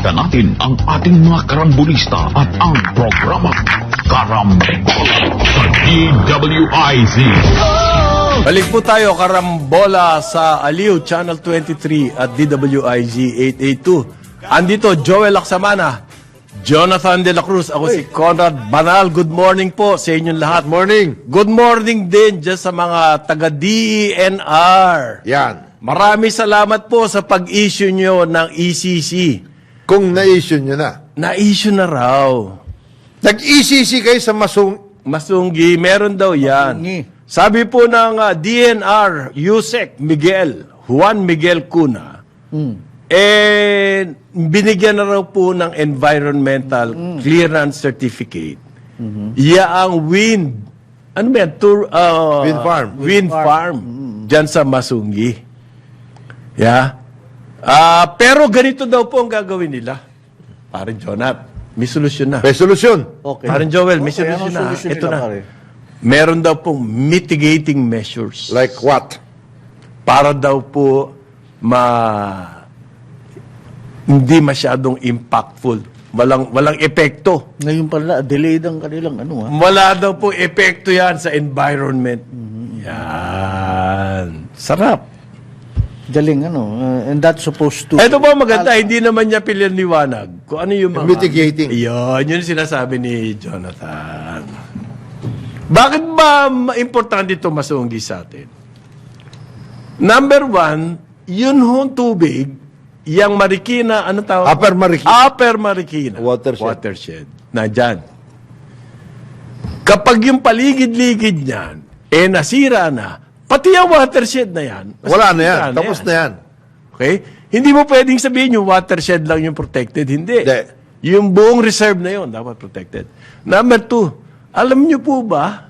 Imbita natin ang ating mga karambulista at ang programa Karambola sa DWIZ. Balik po tayo, Karambola sa Aliw, Channel 23 at DWIZ 882. Andito, Joel Laksamana, Jonathan De La Cruz, ako si Conrad Banal. Good morning po sa inyong lahat. Morning. Good morning din dyan sa mga taga-DENR. Yan. Marami salamat po sa pag-issue nyo ng ECC. Kung na-issue nyo na. Na-issue na raw. Nag-ECC kayo sa Masunggi, meron daw yan. Sabi po ng DNR, Yusek Miguel, Juan Miguel Cuna, binigyan na raw po ng environmental clearance certificate. Ang wind, ano ba yan? Wind farm. Wind farm. Dyan sa Masunggi. Yeah. Pero ganito daw po ang gagawin nila. Parang Jonat, may solusyon na. May solusyon. Okay. Parang Joel, may solusyon na. Ito na. Meron daw pong mitigating measures. Like what? Para daw po hindi masyadong impactful. Walang epekto. Ngayon pala, delayed ang kanilang ano ha. Wala daw po epekto yan sa environment. Yan. Sarap. Galing ano. And that's supposed to... Ito po maganda, hindi naman niya pinaliwanag kung ano yung mga... Mitigating. Yun yung sinasabi ni Jonathan. Bakit ba importante ito Masunggi sa atin? Number one, yun hong tubig, yung Marikina, ano tawag? Upper Marikina. Upper Marikina. Watershed. Na dyan. Kapag yung paligid-ligid niyan, nasira na, pati yung watershed na yan. Wala na yan. Tapos na yan. Okay? Hindi mo pwedeng sabihin yung watershed lang yung protected. Hindi. Hindi. Yung buong reserve na yun, dapat protected. Number two, alam niyo po ba,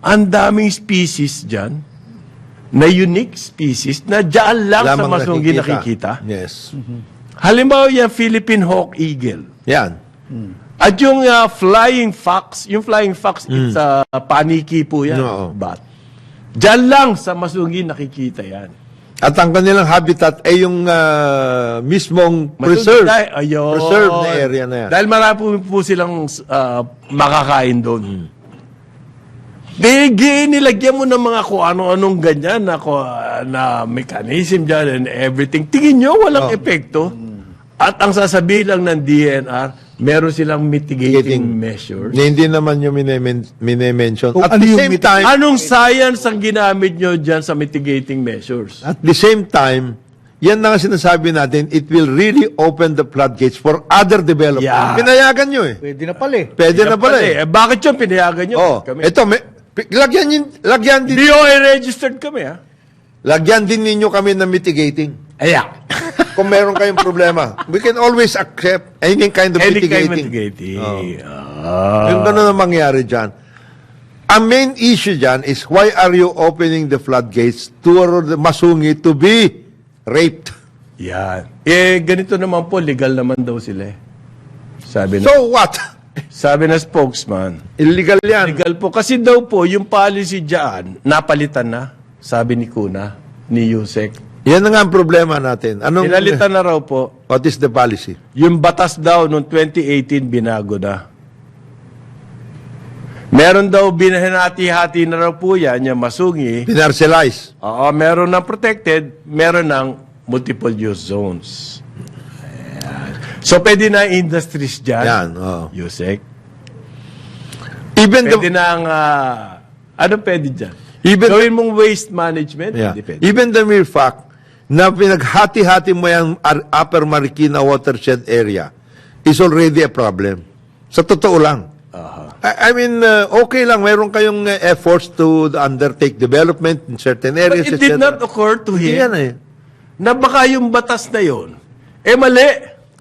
ang daming species dyan, na unique species, na dyan lang sa Masunggi nakikita. Yes. Halimbawa yung Philippine Hawk Eagle. Yan. At yung flying fox, it's paniki po yan. Oo. Bat. Dyan lang sa Masunggi nakikita yan. At ang kanilang habitat ay yung mismong preserve. Preserve na area na yan. Dahil marami po silang makakain doon. Nilagyan mo ng mga kung ano-anong ganyan na mechanism dyan and everything. Tingin nyo, walang epekto. At ang sasabihin lang ng DNR, meron silang mitigating measures. Na hindi naman yung minimension. At ano the yung same time, Anong science ang ginamit nyo dyan sa mitigating measures? at the same time, yan na nga sinasabi natin, it will really open the floodgates for other development. Yeah. Pinayagan nyo eh. Pwede na pala eh. Pwede na pala eh. Bakit yun pinayagan nyo? Oh, ito, lagyan din, DOA registered kami, ha? lagyan din ninyo kami ng mitigating. Ayan. Kung meron kayong problema, we can always accept any kind of Any kind mitigating. mitigating. Yung gano'n ang mangyari dyan. Ang main issue dyan is why are you opening the floodgates to the Masungi to be raped? Yan. Ganito naman po, legal naman daw sila eh. Sabi na, So what? sabi na spokesman. Illegal yan. Legal po. Kasi daw po, yung policy dyan, napalitan na. Sabi ni Kuna, ni Yusek. Yan na nga ang problema natin. Pinalitan na raw po. What is the policy? Yung batas daw noong 2018, binago na. Meron daw binahati-hati na raw po yan, yung Masungi. Pinarcelize. Oo, meron ng protected, meron ng multiple use zones. Ayan. So, pwede na industries dyan. Yan, oo. Yusek. Even Pwede na ang, ano pwede dyan? Even Gawin mong waste management, yeah. hindi pwede. Even the mere fact na pinaghati-hati mo yung Upper Marikina watershed area is already a problem. Sa totoo lang. I mean, okay lang, meron kayong efforts to undertake development in certain But areas, it did not occur to Hindi him yan eh. na baka yung batas na yon mali.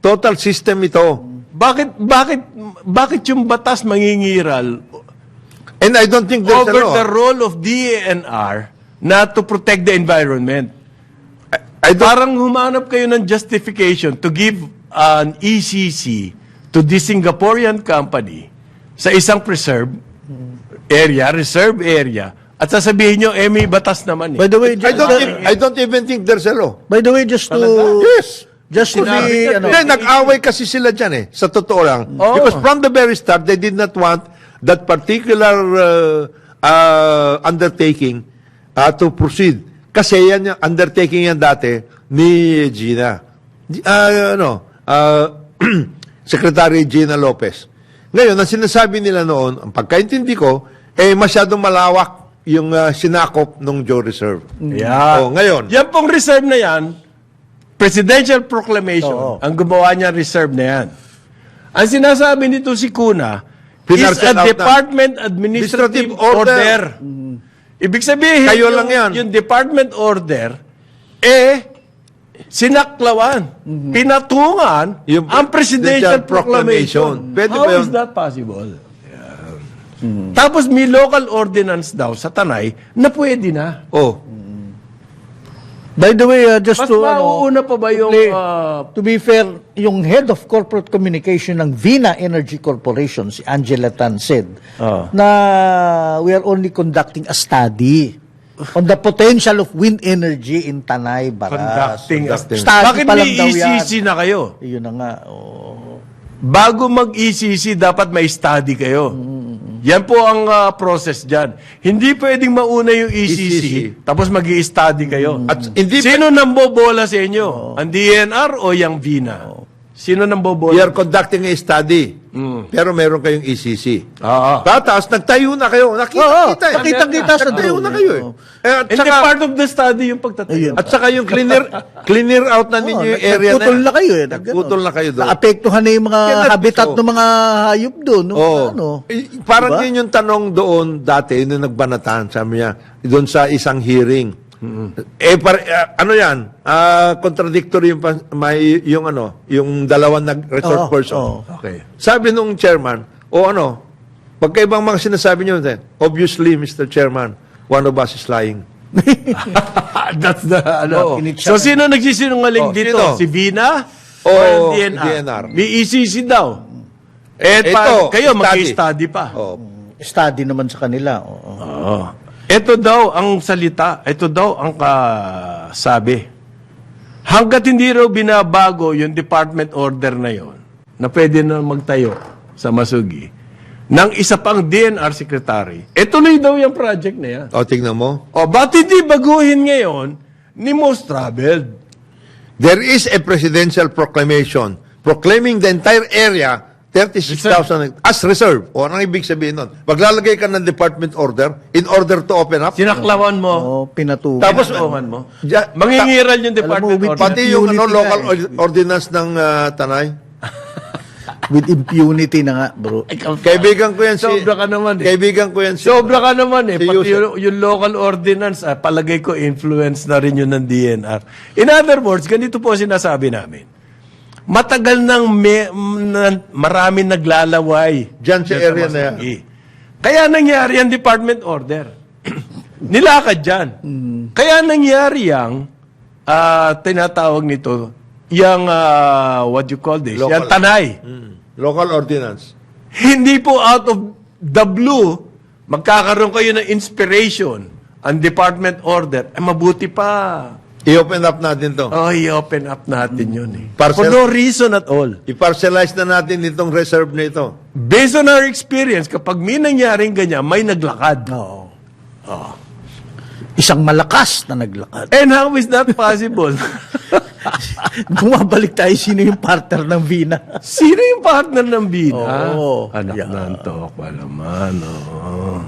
Total system ito. Bakit yung batas mangingiral And I don't think there's over a law. the role of DENR na to protect the environment? I don't, Parang humanap kayo ng justification to give an ECC to this Singaporean company sa isang reserve area, at sasabihin nyo, may batas naman eh. By the way, I don't even think there's a law. by the way, just to... Yes. Just to be, ano, Hindi, nag-away kasi sila dyan sa totoo lang. Oo. Because from the very start, they did not want that particular undertaking to proceed. Kasi yan yung undertaking yan dati ni Gina. Secretary Gina Lopez. Ngayon, ang sinasabi nila noon, ang pagkaintindi ko, masyadong malawak yung sinakop ng Joe Reserve. Yeah. Ngayon, Yan pong reserve na yan, presidential proclamation, Oo. ang gumawa niya reserve na yan. Ang sinasabi nito si Kuna is Pinarcel a out na. Department Administrative Administrative order. Order. Ibig sabihin, Kayo lang yan. yung Department Order, sinaklawan, pinatungan Yung ang Presidential Presidential Proclamation. Proclamation. Pwede How ba yun? is that possible? Tapos may local ordinance daw sa Tanay na pwede na. by the way, just Mas to, mauuna pa ba yung... to be fair, yung head of corporate communication ng Vina Energy Corporation, si Angela Tan, said na we are only conducting a study on the potential of wind energy in Tanay, Baras. conducting. Study Bakit pa may lang daw yan. ECC na kayo? Yun na nga. Bago mag-ECC, dapat may study kayo. Yan po ang process dyan. Hindi pwedeng mauna yung ECC, tapos mag-i-study kayo. At hindi Sino nang bobola sa inyo? Ang DNR o yung Vina? Sino nang we bobola? are conducting a study. Pero meron kayong ECC. Tapos nagtayo na kayo. Nakita-kita. Nakitang-kita sa Nagtayo drone. na kayo. At Hindi saka, part of the study yung pagtatayo. at saka yung cleaner out na ninyo yung area na Nagputol na kayo eh. Nagputol na kayo doon. Naapektuhan na yung mga Kaya habitat oo. ng mga hayop doon. No? Oo. Ano? Parang Diba? yun yung tanong doon dati, nung nagbanatan, sabi niya, doon sa isang hearing. Ano yan? Contradictory yung dalawang nag-resort Oo, person. oo. Okay. Sabi nung chairman, pagkaibang mga sinasabi niyo, obviously, Mr. Chairman, one of us is lying. That's the, Oo. So, sino nagsisinungaling dito? Sino? Si Vina? O Or yung DNR? May ECC daw. Ito, kayo study. mag-study pa. Study naman sa kanila. Oo. Oo. Ito daw ang salita, ito daw ang sabi. Hanggat hindi raw binabago yung department order na yon, na pwede na magtayo sa Masugi, ng isa pang DNR secretary, tuloy daw yung project na yan. Tingnan mo. Ba't hindi baguhin ngayon ni Most Traveled? There is a presidential proclamation proclaiming the entire area 36,000 as reserve. Anong ibig sabihin nun? Maglalagay ka ng department order in order to open up. Sinaklawan mo, Pinatukan. Tapos, pinatukan mo. Ja- Mangingiral yung department Alam mo, order. Pati yung Unity local ka ordinance ng Tanay. With impunity na nga, bro. Kaibigan ko yan si... Sobra ka naman eh. Kaibigan ko yan si... Sobra ka naman eh. Si Pati Yusef. yung local ordinance, palagay ko influence na rin yun ng DNR. In other words, ganito po sinasabi namin. Matagal nang marami naglalaway. Diyan sa area na yan. Masugi. Kaya nangyari ang department order. Nilakad dyan. Kaya nangyari yung tinatawag nito, yung what you call this, Local. yung Tanay. Local ordinance. Hindi po out of the blue, magkakaroon kayo ng inspiration. Ang department order, mabuti pa. I-open up natin to. I-open up natin yun eh. Parcel- For no reason at all. I-parcelize na natin itong reserve na ito. Based on our experience, kapag may nangyaring ganyan, may naglakad. Oo. Isang malakas na naglakad. And how is that possible? Bumabalik tayo, sino yung partner ng Vina? Sino yung partner ng Bina? Oo. Anak Yeah. ng tokwa naman. Oo.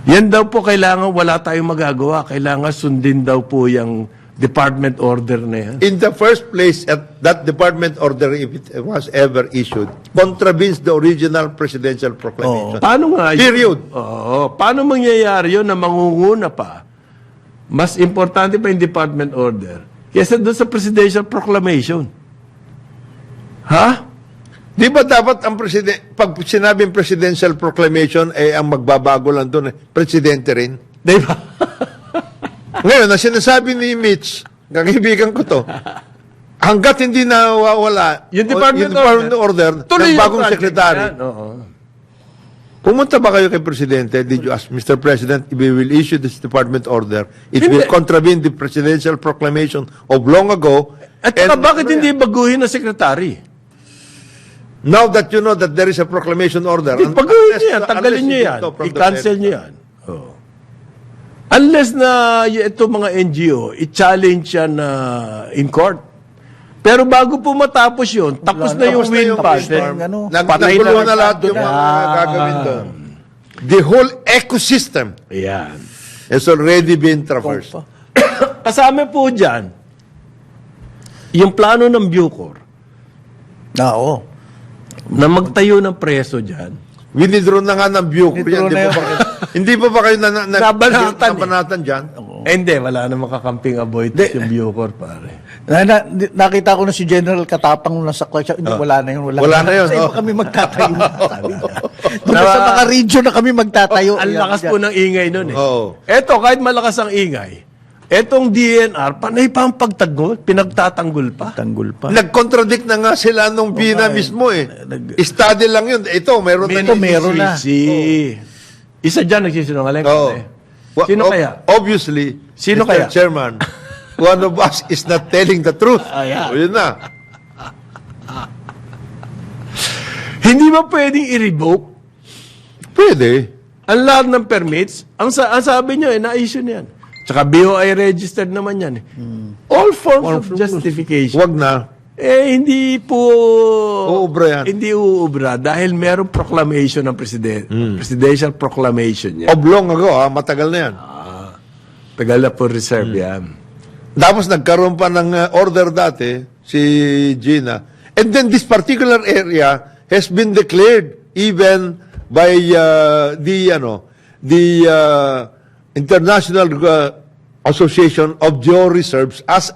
Yan daw po kailangan wala tayong magagawa. Kailangan sundin daw po yung department order na yan. In the first place, that department order, if it was ever issued, contravenes the original presidential proclamation. Paano nga yun? Period. Oo. Paano mangyayari yun na mangunguna pa? Mas importante pa yung department order kaysa doon sa presidential proclamation. Ha? Di ba dapat ang pag sinabing presidential proclamation, ang magbabago lang doon, presidente rin? Di ba? Ngayon, na sinasabi ni Mitch, kaibigan ko to, hanggat hindi nawawala Yung department order tuloy ng yung bagong project sekretary. yan. Oo. Pumunta ba kayo kay Presidente? Did you ask, Mr. President, if we will issue this department order, it Hindi. will contravene the presidential proclamation of long ago, At saka And bakit ano hindi baguhin ng sekretary? Now that you know that there is a proclamation order, Baguhin niyo yan, unless tanggalin you niyo yan, veto from the i-cancel Senate. niyo yan. Oh. Unless na ito mga NGO, i-challenge yan in court. Pero bago po matapos yun, tapos na yung Tapos na wind yung farm. wind farm. Ano, Patay Naggulo na na lahat yung mga gagawin doon. The whole ecosystem Ayan. has already been traversed. Kasama po dyan, yung plano ng Bucor Oo. na magtayo ng preso dyan. Winidraw na nga ng Bucor Winidraw yan. na Hindi pa ba kayo Nabanatan eh. nabanatan dyan? Hindi, wala na makakamping avoidance yung Bucor, pare. Nakita ko na si General Katapang nung nasa clutch. Hindi, wala na yun. Wala na yun, Sa iba oh. kami magtatayo. Sabi niya. Doon sa mga region na kami magtatayo. Ang lakas po ng ingay nun eh. Oo. Eto, kahit malakas ang ingay, etong DNR, panay pa ang pagtanggol, pinagtatanggol pa. Tanggol pa. Nag-contradict na nga sila nung Bina mismo eh. Study lang yun. Ito, meron na. Ito, meron na. Isa dyan nagsisinungaling. Oo. kasi. Sino kaya? Obviously, Sino Mr. kaya? Chairman, one of us is not telling the truth. Ayan. O, yun na. Hindi ba pwedeng i-revoke Pwede. ang lahat ng permits? Ang sabi nyo, na-issue niyan. Tsaka BOI registered naman yan. All forms of justification. Wag na. Hindi po Uubra yan. Hindi uubra dahil merong proclamation ng president. Presidential proclamation niya. Oblong ago, ha? Matagal na yan. Tagal na po reserve yan. Tapos nagkaroon pa ng order dati, si Gina. And then this particular area has been declared even by the International Association of Georeserves as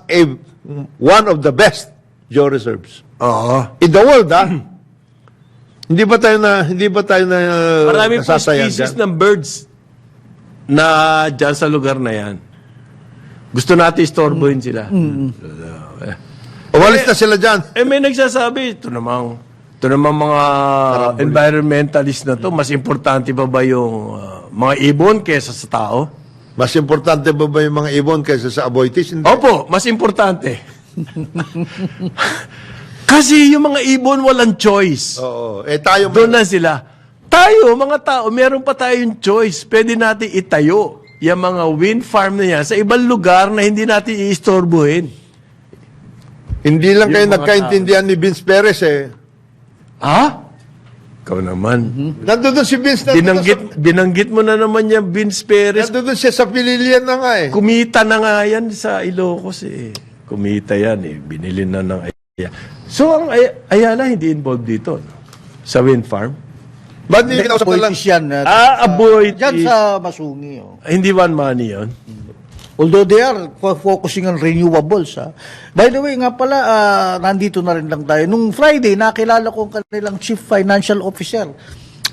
one of the best georeserves Oo. in the world, ha? Hindi ba tayo na Marami po nasasayan species dyan? ng birds na dyan sa lugar na yan. Gusto natin istorbohin sila. Umalis na sila dyan. May nagsasabi, ito namang mga environmentalist na to, mas importante pa ba yung mga ibon kesa sa tao? Mas importante ba yung mga ibon kaysa sa aboitis? Hindi. Opo, mas importante. Kasi yung mga ibon walang choice. Oo. Tayo Doon na sila. Tayo, mga tao, meron pa tayong choice. Pwede natin itayo yung mga wind farm na yan sa ibang lugar na hindi natin iistorbohin. Hindi lang kayo Yung mga nagkaintindihan ni Vince Perez eh. Ha? Ikaw naman. Nandun si Vince. Binanggit mo na naman yung Vince Perez. Nandun siya sa Pililian na nga eh. Kumita na nga yan sa Ilocos eh. Kumita yan eh. Binili na ng Ayala. So, ang Ayala hindi involved dito, no? Sa wind farm? Ba't hindi kinausap na lang? Politis yan. Aboy. Diyan sa Masungi. Oh. Hindi one money yun. Although they are focusing on renewables. By the way, nga pala, nandito na rin lang tayo. Nung Friday, nakilala ko ang kanilang Chief Financial Officer,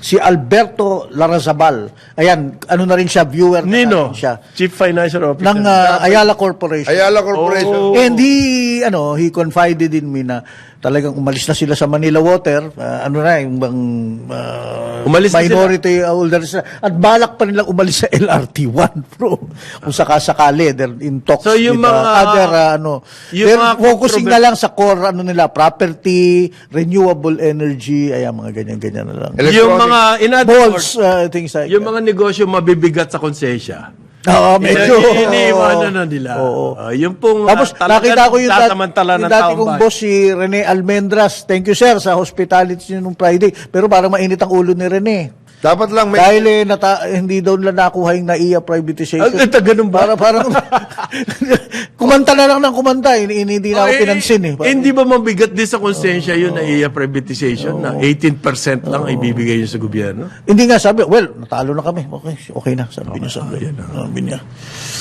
si Alberto Larazabal. Ayan, ano na rin siya, viewer na Nino, natin siya. Chief Financial Officer. Ng Ayala Corporation. Ayala Corporation. Oh. And he confided in me na talagang umalis na sila sa Manila Water, yung bang Umalis na minority holders na. At balak pa nilang umalis sa LRT1, bro. Kung sakasakali, they're in talks So, yung with mga- other, yung they're mga focusing na lang sa core, nila, property, renewable energy, mga ganyan-ganyan na lang. Yung mga, in other Balls, words, things like yung mga negosyo mabibigat sa konsensya. Oo, medyo. Iniiwanan na nila. Oo. Yung pong Tapos nakita ko yung tatamantala ng dati taong kong bayan. boss si Rene Almendras. Thank you sir sa hospitality niyo nung Friday. Pero parang mainit ang ulo ni Rene. Dapat lang may... Dahil hindi daw nila nakuha yung NAIA privatization. Ganun ba? Parang kumanta na lang ng kumanta. Hindi na ako pinansin eh. Hindi ba mabigat din sa konsensya yun na iya privatization na 18% lang ibibigay yun sa gobyerno? Hindi nga sabi, well, natalo na kami. Okay na, sabi niya. Sabi niya.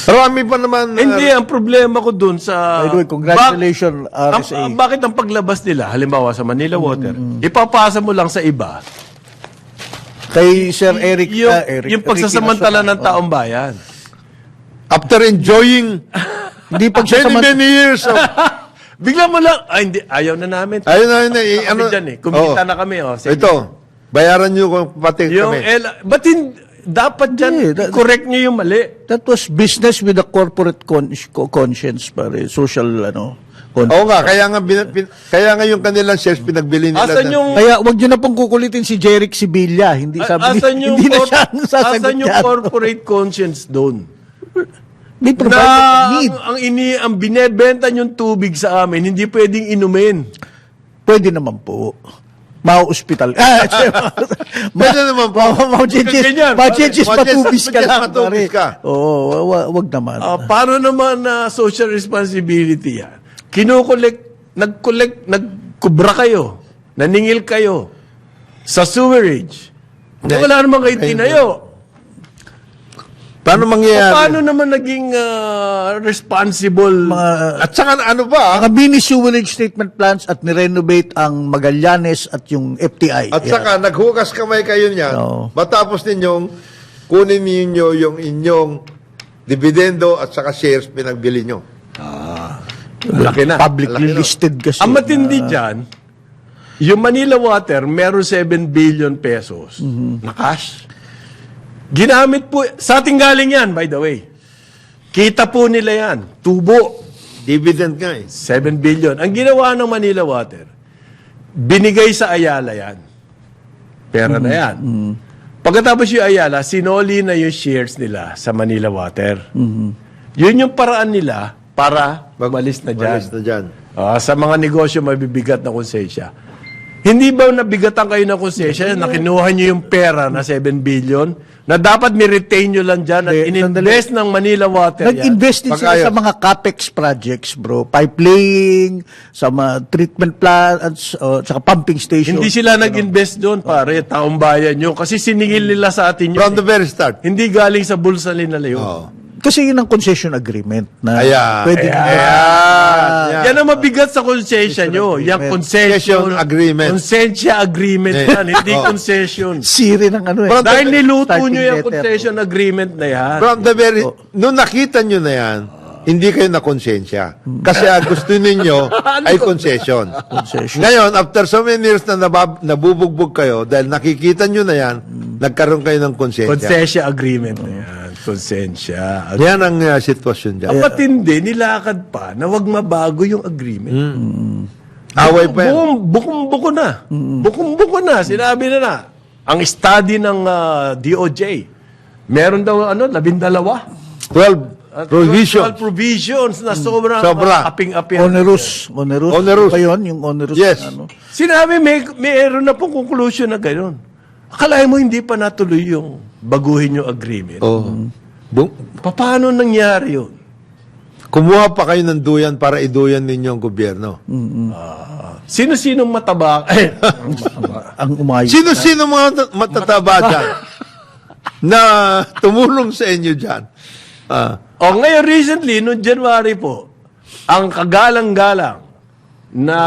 Marami pa naman... Hindi, ang problema ko dun sa... By the way, congratulations, RSA. Bakit ang paglabas nila, halimbawa sa Manila Water, ipapasa mo lang sa iba, Kay Sir Eric, yung pagsasamantala ng taong bayan. after enjoying Hindi many years of... Bigla mo lang, hindi, ayaw na namin. Ayun na, Kami dyan eh. Kumita Oo. na kami. Oh, sige. Ito, bayaran nyo kung pati Yung kami. dapat dyan, correct nyo yung mali. That was business with a corporate conscience, pare. Social, Oo nga, kaya nga yung kanilang shares pinagbili nila. Asan yung Kaya wag nyo na pong kukulitin si Jeric Sibilla. Hindi sabi asan yung hindi na siya ang sasagot asan yung yan. corporate conscience doon? May provided need. Ang binebenta yung tubig sa amin, hindi pwedeng inumin. Pwede naman po. Mau-hospital. Pwede naman po. Ganyan. Machechis patubis ka Machechis lang. patubis pare. ka. Oo, wag naman. Paano naman na social responsibility yan? Nagkubra kayo, naningil kayo sa sewerage. Wala naman kayo tinayo. Paano mangyayari? Paano naman naging responsible? At saka ano ba? Mga mini sewerage treatment plants at nirenovate ang Magallanes at yung FTI. At saka naghugas kamay kayo niyan. Oo. Matapos ninyong kunin ninyo yung inyong dividendo at saka shares pinagbili nyo. Laki na. Publicly listed kasi. Ang matindi dyan, yung Manila Water, meron 7 billion pesos na cash. Ginamit po, sa ating galing yan, by the way. Kita po nila yan. Tubo. Dividend nga eh. 7 billion. Ang ginawa ng Manila Water, binigay sa Ayala yan. Pera na yan. Pagkatapos yung Ayala, sinoli na yung shares nila sa Manila Water. Yun yung paraan nila para malis na dyan. Malis na dyan. Sa mga negosyo, mabibigat na konsensya. Hindi ba nabigatan kayo ng konsensya na kinuha nyo yung pera na 7 billion na dapat ni-retain nyo lang dyan at in-invest ng Manila Water yan? Nag-invest din sila sa mga capex projects, bro. Pipe laying, sa mga treatment plants, saka pumping station. Hindi sila nag-invest doon, pare. Taong bayan nyo. Kasi siningil nila sa atin yun. From the very start. Hindi galing sa bulsa nila yun. Oo. Kasi yun ang concession agreement na Ayan. pwede Ayan. Yan ang mabigat sa concession nyo. Yung concession Concession agreement. Concession agreement yan, hindi concession. siri ng ano eh. From Dahil niluto Starting nyo yung letter. concession agreement na yan. From the very, nung nakita nyo na yan, hindi kayo na konsensya. Kasi ang gusto ninyo ay concession. Concession. Ngayon, after so many years na nabubugbog kayo, dahil nakikita nyo na yan, nagkaroon kayo ng konsensya. Concession agreement na yan. Konsensya. Yan ang sitwasyon dyan. Ang matindi, nilakad pa na wag mabago yung agreement. Away pa yan. Bukum-buko na. Bukum-buko na. Sinabi na. Ang study ng DOJ, meron daw 12 Provision. 12 provisions na sobrang Sobra. aping-api. Onerous. Onerous. Pa yun, yung onerous. Yes. na ano. Sinabi, mayroon na pong conclusion na gano'n. Akalain mo hindi pa natuloy yung baguhin yung agreement. Oh. Paano nangyari yun? Kumuha pa kayo ng duyan para iduyan ninyo ang gobyerno. Sino-sinong mataba? Ang umayos. Sino-sino mga matataba dyan na tumulong sa inyo dyan? Ngayon recently, noong January po, ang kagalang-galang na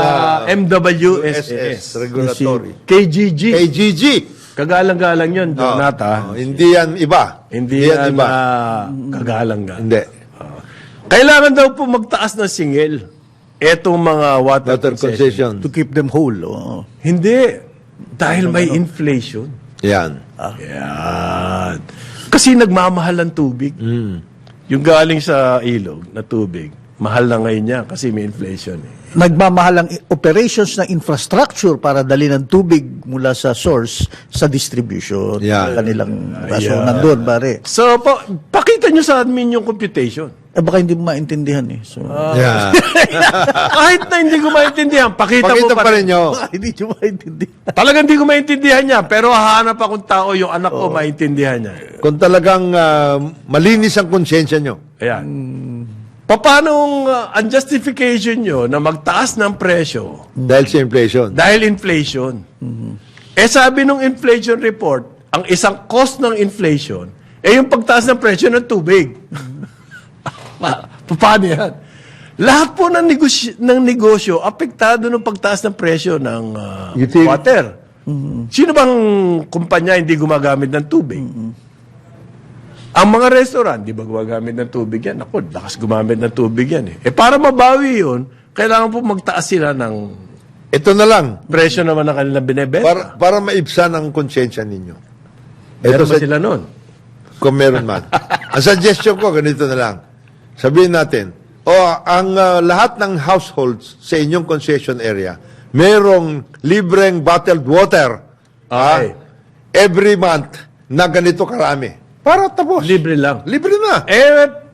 MWSS, regulatory. KGG. KGG. Kagalang-galang yun, Jonata. Hindi yan iba. Hindi yan kagalang-galang. Hindi. Kailangan daw po magtaas ng singil. Etong mga water Water concession. concession. To keep them whole. Oh. Hindi. Dahil may inflation. Yan. Yan. Kasi nagmamahal ang tubig. Yung galing sa ilog na tubig, mahal na ngayon niya kasi may inflation. Nagmamahal ang operations ng infrastructure para dali ng tubig mula sa source sa distribution. Yan. Kanilang kaso nandun, pare. So, pakita nyo sa admin yung computation. Baka hindi mo maintindihan eh. So, Yan. Kahit na hindi ko maintindihan, pakita mo Pakita pa pa rin nyo. hindi nyo maintindihan. Talagang hindi ko maintindihan niya, pero hahanap akong tao, yung anak ko maintindihan niya. Kung talagang malinis ang konsensya nyo. Ayan. Paano ang justification nyo na magtaas ng presyo Dahil sa inflation. dahil inflation? Sabi nung inflation report, ang isang cost ng inflation, yung pagtaas ng presyo ng tubig. Paano yan? Lahat po ng negosyo, apektado ng pagtaas ng presyo ng water. Sino bang kumpanya hindi gumagamit ng tubig? Ang mga restaurant, di ba gumagamit ng tubig yan? Ako, lakas gumamit ng tubig yan eh. Para mabawi yun, kailangan po magtaas sila ng Ito na lang. presyo naman ng kanilang binibenta. Para maibsan ang konsensya ninyo. Meron ba sila nun? Kung meron man. Ang suggestion ko, ganito na lang. Sabihin natin, ang lahat ng households sa inyong concession area, merong libreng bottled water Okay. every month na ganito karami. Para tapos. Libre lang. Libre na.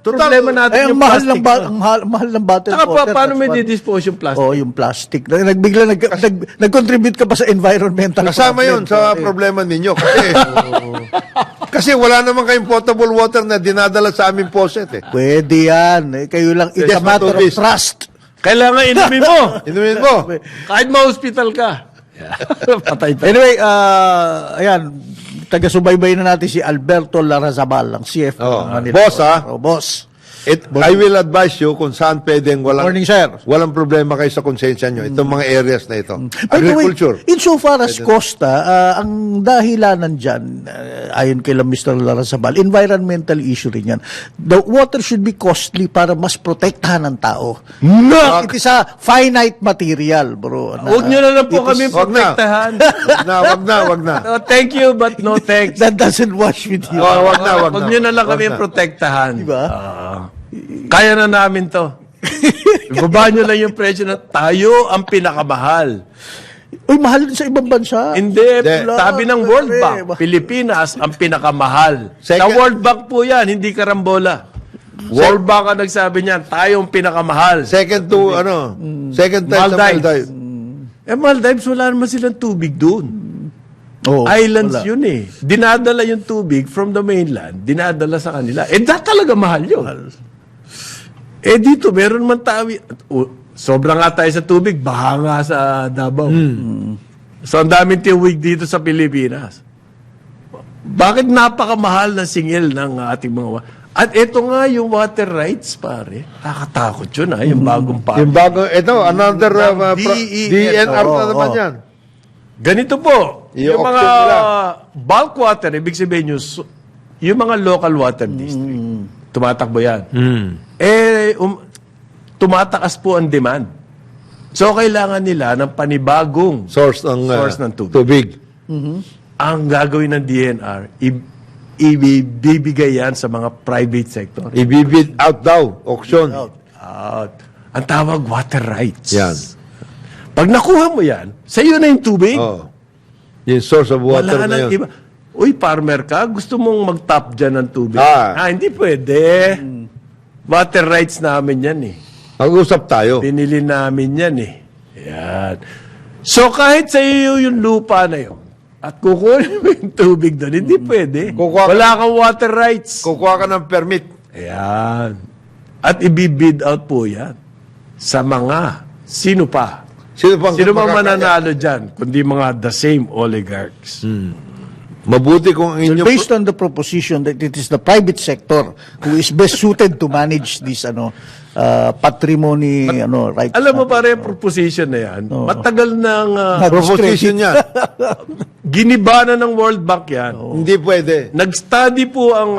Problema natin Ang yung mahal plastic. ng mahal ng bottled Saka water. paano that's may what- didispose yung plastic? Oh, yung plastic. Nag-contribute ka pa sa environmental Kasama problem. yun sa problema ninyo. Kasi wala naman kayong potable water na dinadala sa aming faucet eh. Pwede yan. Kayo lang, it's Yes, a matter of matubis. trust. Kailangan inumin mo. Inumin mo. Kahit ma-hospital ka. Patay tayo. Anyway, ayan, taga-subaybay na natin si Alberto Larazabal, ang CFO Oh, ng Manila. boss, Oh, boss. I will advise you kung saan pwedeng Morning, sir. walang problema kayo sa konsensya nyo. Itong mga areas na ito. By the way, Agriculture. insofar as Costa, ang dahilanan dyan, ayon kay Mr. Larazabal, environmental issue rin yan. The water should be costly para mas protektahan ng tao. No! It is a finite material, bro. Huwag nyo na lang po kami Wag na. protektahan. Wag na. Oh, thank you, but no thanks. That doesn't wash with you. Wag na. Huwag nyo na lang Wag kami na. protektahan. Diba? Kaya na namin to. Ibaba nyo lang yung presyo na tayo ang pinakamahal. Uy, mahal din sa ibang bansa. Hindi, Hindi. sabi ng World Pare. Bank, Pilipinas ang pinakamahal. Sa Second- World Bank po yan, hindi karambola. World Bank ang nagsabi niyan, tayo ang pinakamahal. Second time sa Maldives. Maldives. Maldives, wala naman silang tubig doon. Oh, Islands wala. yun eh. Dinadala yung tubig from the mainland, dinadala sa kanila. Talaga mahal yun. Dito, meron man tawi. Sobrang nga tayo sa tubig, baha nga sa Davao. So, ang daming tiwig dito sa Pilipinas. Bakit napakamahal na singil ng ating mga... At ito nga yung water rights, pare. Nakakatakot yun, yung bagong Yung bago, another DNR na naman Oo. yan. Ganito po, yung mga I-auction nila. bulk water, ibig sabihin yung mga local water district, tumatakbo yan. Tumatakas po ang demand. So, kailangan nila ng panibagong Source ng tubig. Ang gagawin ng DNR, ibibigay yan sa mga private sector. Ibibid out daw, auction. At ang tawag water rights. Yan. Pag nakuha mo yan, sa iyo na yung tubig. Oh. Yung source of water Wala na nang yun. iba. Uy, farmer ka, gusto mong mag-tap dyan ng tubig. Hindi pwede. Water rights namin yan eh. Mag-usap tayo. Pinili namin yan eh. Yan. So kahit sa iyo yung lupa na yun, at kukunin mo yung tubig doon, hindi pwede. Kukuha ka- Wala kang water rights. Kukuha ka ng permit. Ayan. At ibibid out po yan sa mga sino pa. Sino bang Sino bang makakaya? mananalo dyan? Kundi mga the same oligarchs. Mabuti kung ang inyong... Based on the proposition that it is the private sector who is best suited to manage this patrimony right. Alam mo pare, proposition na yan. Matagal nang proposition niya. giniba na ng World Bank yan. Hindi pwede. Nag-study po ang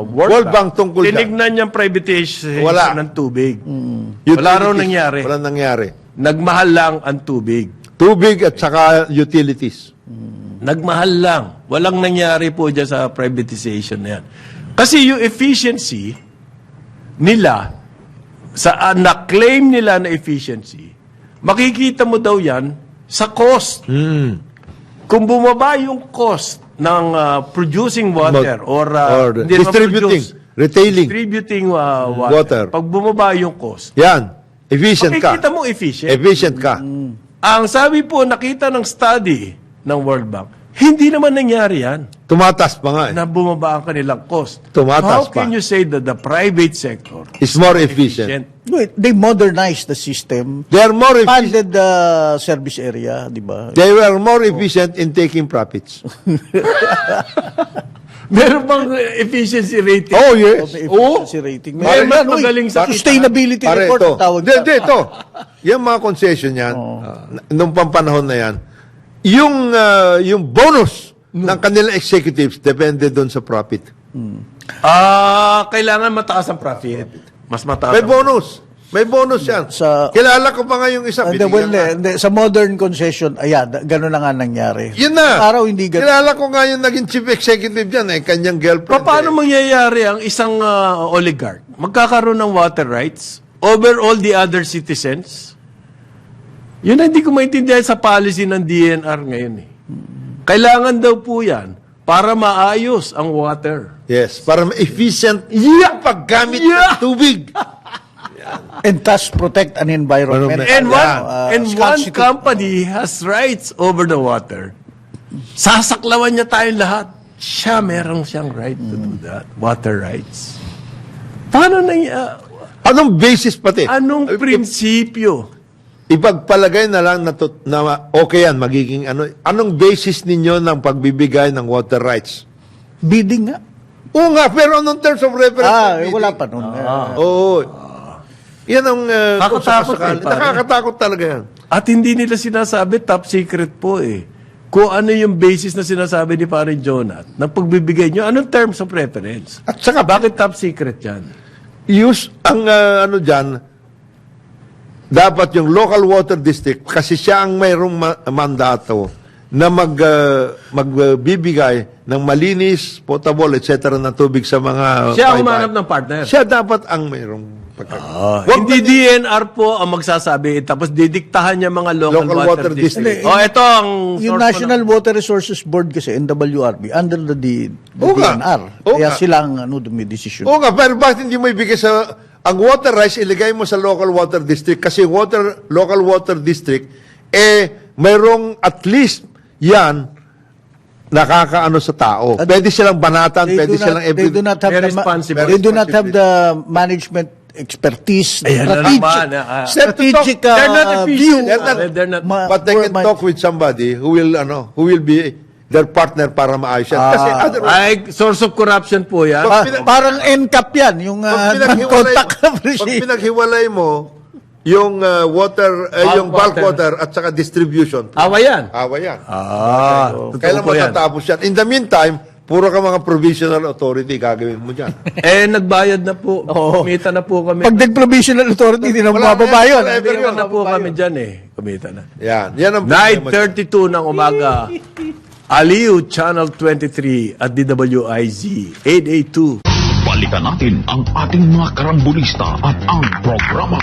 World Bank tungkol dyan. Tinignan niyang privatization Wala. ng tubig. Utilities. Wala raw nangyari. Wala nangyari. Nagmahal lang ang tubig. Tubig at saka utilities. Nagmahal lang. Walang nangyari po dyan sa privatization na yan. Kasi yung efficiency nila, sa na-claim nila na efficiency, makikita mo daw yan sa cost. Kung bumaba yung cost ng producing water or hindi naman distributing, retailing. distributing Water. water. Pag bumaba yung cost, Yan. Efficient ka. makikita mo efficient. Efficient ka. Ang sabi po, nakita ng study ng World Bank, hindi naman nangyari yan Tumatas pa nga eh. na bumaba ang kanilang cost. Tumatas How can pa. you say that the private sector It's more efficient. Wait, they modernized the system, They are more efficient. expanded the service area, di ba? They were more efficient in taking profits. Meron bang efficiency rating? Oh, yes. Efficiency rating. Pare, Meron mas yan, uy. magaling sa- Sustainability Pare, report ito. ang tawag Hindi, ito. Yung mga concession yan, nung pampanahon na yan, yung bonus ng kanilang executives depende doon sa profit. Kailangan mataas ang profit. Mas mataas. May bonus. May bonus yan. Sa- Kilala ko pa nga yung isa. Hindi, binigyan well, na. hindi. Sa modern concession, gano'n na nga nangyari. Yun na. Araw hindi gano'n. Kilala ko nga yung naging chief executive dyan, kanyang girlfriend. Paano mangyayari ang isang oligarch? Magkakaroon ng water rights? over all the other citizens. Yun ang hindi ko maintindihan sa policy ng DNR ngayon eh. Kailangan daw po yan para maayos ang water. Yes, para efficient yung paggamit ng tubig. And thus protect an environment. And one scarcity. company has rights over the water. Sasaklawan niya tayong lahat. Siya, meron siyang right to do that. Water rights. Paano na Anong basis pati? anong prinsipyo? Ipagpalagay na lang na okay yan, magiging ano. Anong basis ninyo ng pagbibigay ng water rights? Bidding nga. Oo nga, pero anong terms of reference? Wala pa nun. Oo. Yan ang Nakakatakot eh, pare. Nakakatakot talaga yan. At hindi nila sinasabi, top secret po eh. Kung ano yung basis na sinasabi ni Pare Jonat, na pagbibigay nyo, anong terms of reference? At saka Bakit top secret yan? use ang ano dyan, dapat yung local water district, kasi siya ang mayroong mandato na magbibigay ng malinis, potable, etc. na tubig sa mga Siya ang bahay-bahay. humanap ng partner. Siya dapat ang mayroong Hindi DNR po ang magsasabi, tapos didiktahan niya mga local, Local water district. Oh, ito ang Yung source National Water Resources Board kasi, NWRB, under the Oo nga. DNR. Oo Kaya nga. sila ang may decision. Oo nga, pero bakit hindi mo ibigay sa ang water rights, iligay mo sa local water district kasi local water district, mayroong at least yan nakakaano sa tao. Pwede silang banatan, pwede silang They do not have Very the responsible. they do not have the management expertise, Ayan na naman, strategic They're not view. efficient. They're not- But they can talk with somebody who will be their partner para maayos yan. Kasi otherwise, Ay, source of corruption po yan. Parang NCAP yan, yung contact pag pinaghiwalay mo yung yung bulk water at saka distribution, Awa yan. awa yan. Totoo Kailan po yan. matatapos yan? In the meantime, puro ka mga provisional authority gagawin mo dyan. Nagbayad na po. Kumita na po kami. Pag nag-provisional authority, hindi na Wala mababa na yan. yun. Kumita na po kami dyan eh. Kumita na. Yan ang problema dyan. 9:32 ng umaga. Aliw Channel 23 at DWIZ 882. Balikan natin ang ating mga karambulista at ang programa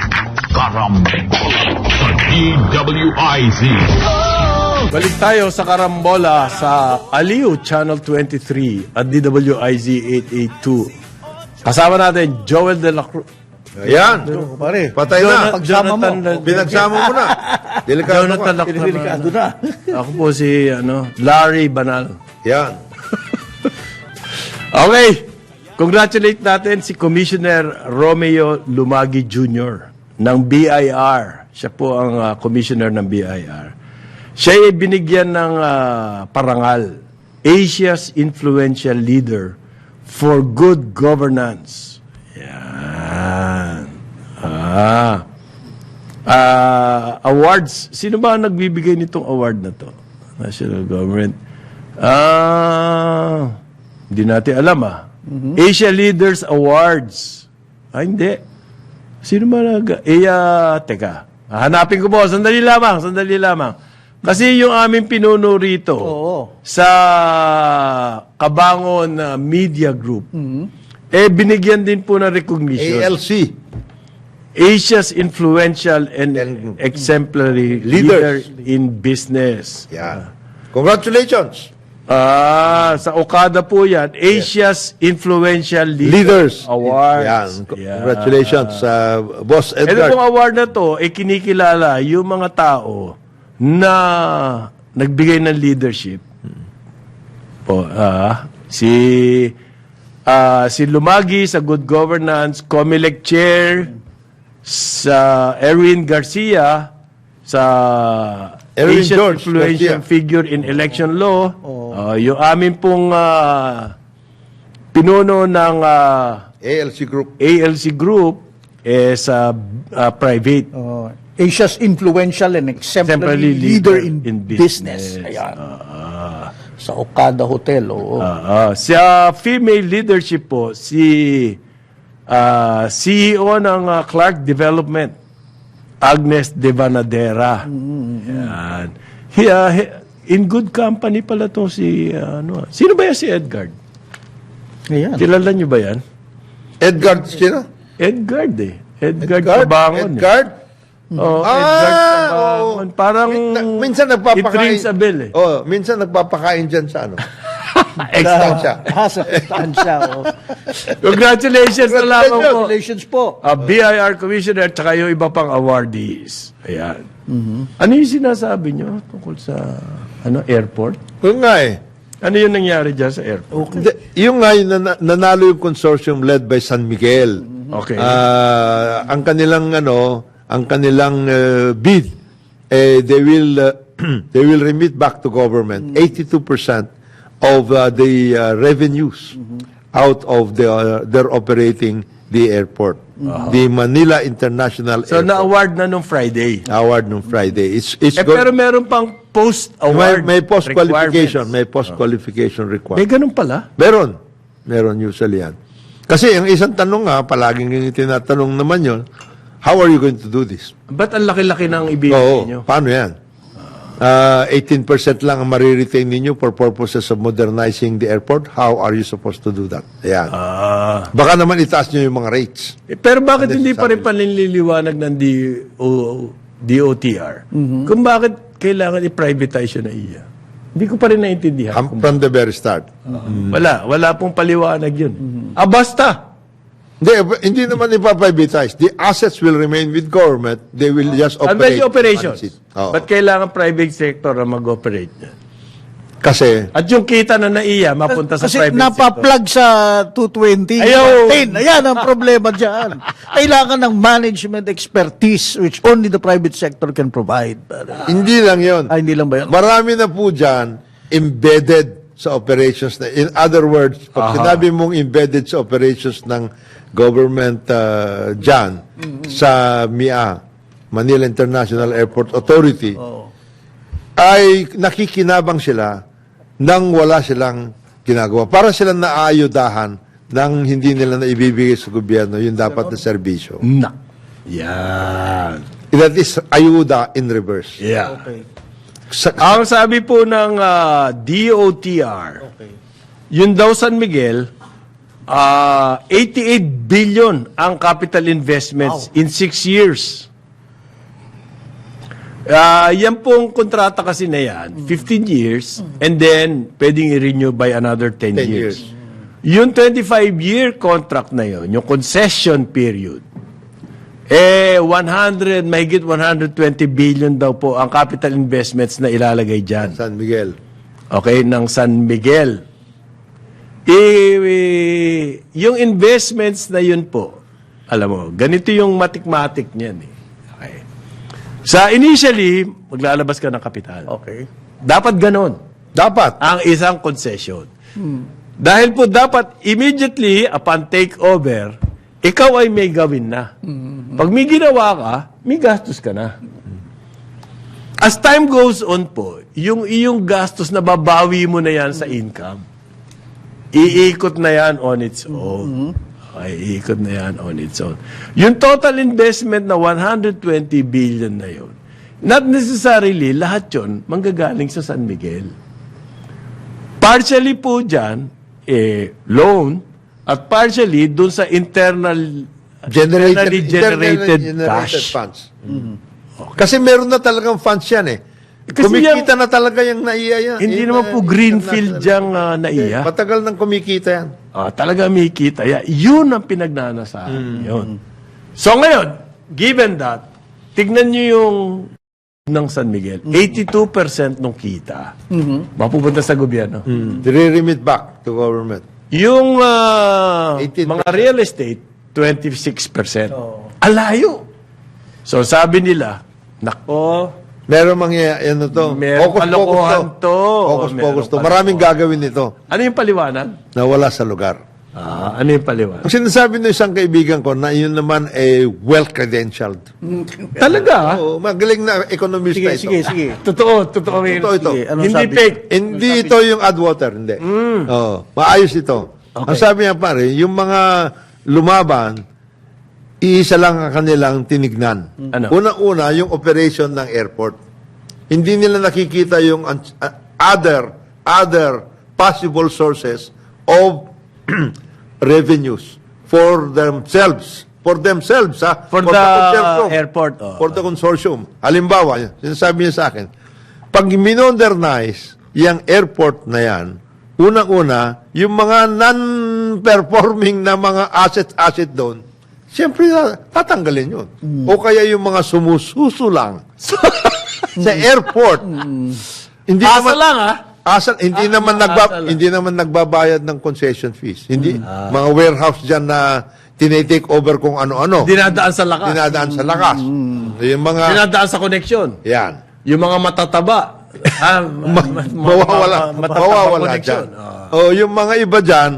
Karambola sa DWIZ. Balik tayo sa Karambola sa Aliw Channel 23 at DWIZ 882. Kasama natin Joel de la Cruz. Ayan. Pare, Patay na. pagsama mo. Pinagsama mo na. Delikado Jonathan ka. Delikado na. Ako po si Larry Banal. Yan. Okay. Congratulate natin si Commissioner Romeo Lumagi Jr. ng BIR. Siya po ang commissioner ng BIR. Siya ay binigyan ng parangal, Asia's Influential Leader for Good Governance. Yan. Awards. Sino ba ang nagbibigay nitong award na to? National Government. Hindi natin alam Asia Leaders Awards. Hindi. Sino ba teka. Hanapin ko po. Sandali lamang. Kasi yung aming pinuno rito sa Kabangon Media Group, binigyan din po ng recognition. ALC. Asia's Influential and Exemplary Leader in Business. Yan. Congratulations. Sa Okada po yan, Asia's Influential Leaders. Awards. Yan. Congratulations sa Boss Ito Edgar. pong award na to, kinikilala yung mga tao na nagbigay ng leadership. Si Lumagi sa Good Governance, Comelec Chair, sa Erwin Garcia, sa Erwin Asian George Influential Garcia. Figure in Election Law. Yung amin pong pinuno ng ALC Group. ALC Group sa private. Asia's Influential and Exemplary Leader in Business. Ayan. Sa Okada Hotel. Sa female leadership po, si CEO ng Clark Development, Agnes Devanadera. Yan. In good company pala to si sino ba yan si Edgard? Ayan. Kilala niyo ba yan? Edgar, sino? Edgard Edgar Cabangon. Edgar? Oh, Edgar Cabangon. Parang minsan nagpapakain. it rings a bell eh. Oh, minsan nagpapakain dyan sa ano. Extra. Distansya. Sa distansya. Congratulations na lamang po. Congratulations po. BIR Commissioner at saka yung iba pang awardees. Ayan. Ano yung sinasabi nyo tungkol sa airport? Kung nga eh. Ano yung nangyari dyan sa airport? Hindi, yung nga yung nanalo yung consortium led by San Miguel. Okay. Ang kanilang bid, they will remit back to government 82% of the revenues out of their operating the airport, the Manila International So, Airport. na-award na nung Friday. Award nung Friday. It's Pero meron pang post-award may post-qualification, requirements. may post-qualification May requirement. ganun pala. Meron usually yan. Kasi ang isang tanong nga, palaging yung tinatanong naman yun, how are you going to do this? Ba't ang laki-laki ng ibigay nyo? Paano yan? 18% lang ang mariretain ninyo for purposes of modernizing the airport. How are you supposed to do that? Ayan. Baka naman itaas nyo yung mga rates. Pero bakit hindi pa rin panliliwanag ng DOTR? Kung bakit kailangan i-privatize yun na iya? Hindi ko pa rin naintindihan. From the very start. Wala pong paliwanag yun. Basta. Hindi naman ipaprivatize. The assets will remain with government. They will just Ano operate. yung operations? manage it. Oo. Ba't kailangan private sector na mag-operate niya? Kasi, At yung kita na naiya, mapunta sa Kasi private sector. napaplug sa 220. Ayaw. 10. Ayan ang problema dyan. Kailangan ng management expertise which only the private sector can provide. hindi lang yon. Hindi lang ba yun? Marami na po dyan embedded sa operations. In other words, pag sinabi mong embedded sa operations ng government dyan sa MIA, Manila International Airport Authority, ay nakikinabang sila nang wala silang ginagawa. Para silang naaayudahan nang hindi nila na ibibigay sa gobyerno yung dapat na serbisyo. Yan. That is ayuda in reverse. Yeah. Sa, Ang sabi po ng DOTR, yun daw San Miguel, 88 billion ang capital investments in 6 years. Yan pong kontrata kasi na yan, 15 years, and then pwedeng i-renew by another 10 years. Yung 25-year contract na yun, yung concession period, mahigit 120 billion daw po ang capital investments na ilalagay dyan. San Miguel. Okay, ng San Miguel. Yung investments na yun po, alam mo, ganito yung matik-matik niyan eh. Okay. Sa initially, maglalabas ka ng kapital. Okay. Dapat ganon Dapat. ang isang concession. Dahil po dapat immediately upon takeover, ikaw ay may gawin na. Pag may ginawa ka, may gastos ka na. As time goes on po, yung iyong gastos na babawi mo na yan sa income, iikot na yan on its own. Okay, iikot na yan on its own. Yung total investment na 120 billion na yun, not necessarily lahat yun manggagaling sa San Miguel. Partially po dyan, loan, at partially dun sa internally generated cash. funds. Kasi meron na talagang funds yan eh. Kasi Kumikita na talaga yung naiya yan. Hindi Yung, naman po greenfield diyang naiya. Matagal nang kumikita yan. Talaga may kita. Yun ang pinagnanasahan. Yun. So ngayon, given that, tignan nyo yung ng San Miguel, 82% ng kita mapupunta sa gobyerno. Re-remit back to government. Yung 18%. mga real estate, 26%. Alayo. So sabi nila, nako, Meron mangyayari, ano to? Meron kalokohan to. Hocus-pocus to. Meron Maraming gagawin nito ano yung paliwanag? na wala sa lugar. Ano yung paliwanag? Ang sinasabi ng isang kaibigan ko na yun naman ay well-credentialed. Talaga? Oo, magaling na ekonomista ito. Sige. Totoo ito. Totoo ito. Sige, anong Hindi sabi? fake. Hindi ito yung add water, hindi. Oo, maayos ito. Ang sabi niya pare, yung mga lumaban, iisa lang ang kanilang tinignan. Ano? Una-una, yung operation ng airport. Hindi nila nakikita yung other possible sources of revenues for themselves for themselves, ha? For the consortium. airport, oh. For the consortium. Halimbawa, sinasabi niya sa akin, pag minodernize yung airport na yan, unang-una, yung mga non-performing na mga asset doon, siyempre, tatanggalin yun. O kaya yung mga sumususo lang sa airport. Hindi Asa naman, lang, ha? hindi naman asa lang. hindi naman nagbabayad ng concession fees. Hindi mga warehouse diyan na tinitake over kung ano-ano. Dinadaan sa lakas. Dinadaan sa lakas. Yung mga Dinadaan sa koneksyon. yan. Yung mga matataba. Mawawala connection. dyan. O yung mga iba dyan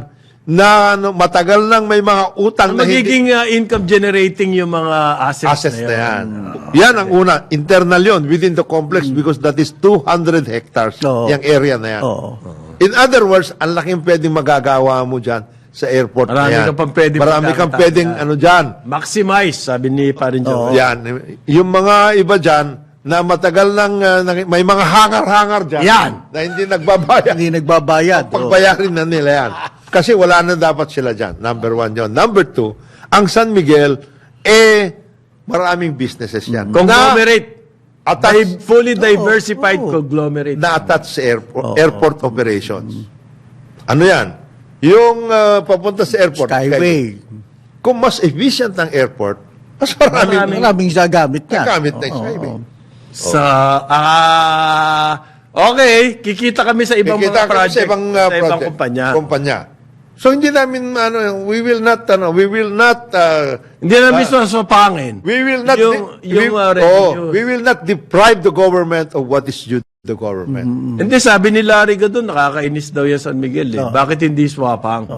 na matagal nang may mga utang na hindi Magiging income generating yung mga assets, assets na yan. Yan ang una. Internal yon within the complex because that is 200 hectares Oo. yung area na yan. Oo. In other words, ang laking pwedeng magagawa mo dyan sa airport Marami na yan. kang pang pwedeng Marami kang pagkakitaan pwedeng yan. ano dyan. Maximize, sabi ni Parin Joe. Yan. Yung mga iba dyan na matagal nang may mga hangar-hangar dyan Yan. na hindi nagbabayad. Hindi nagbabayad. Pagbayarin na nila yan. Kasi wala na dapat sila dyan. Number one yun. Number two, ang San Miguel, maraming businesses yan. Conglomerate. Attached, Fully diversified conglomerate. na attached sa airport operations. Ano yan? Yung papunta sa airport. Skyway. Kung mas efficient ang airport, mas maraming Maraming gagamit niya. nagamit na yung skyway. Sa, okay, kikita kami sa ibang Kikita mga kami project, sa ibang project, kumpanya. So hindi namin we will not Hindi na mismo sa pangin. we will not revenue. we will not deprive the government of what is due to the government. Hindi, sabi ni Larry doon, nakakainis daw yan San Miguel. Bakit hindi swapang?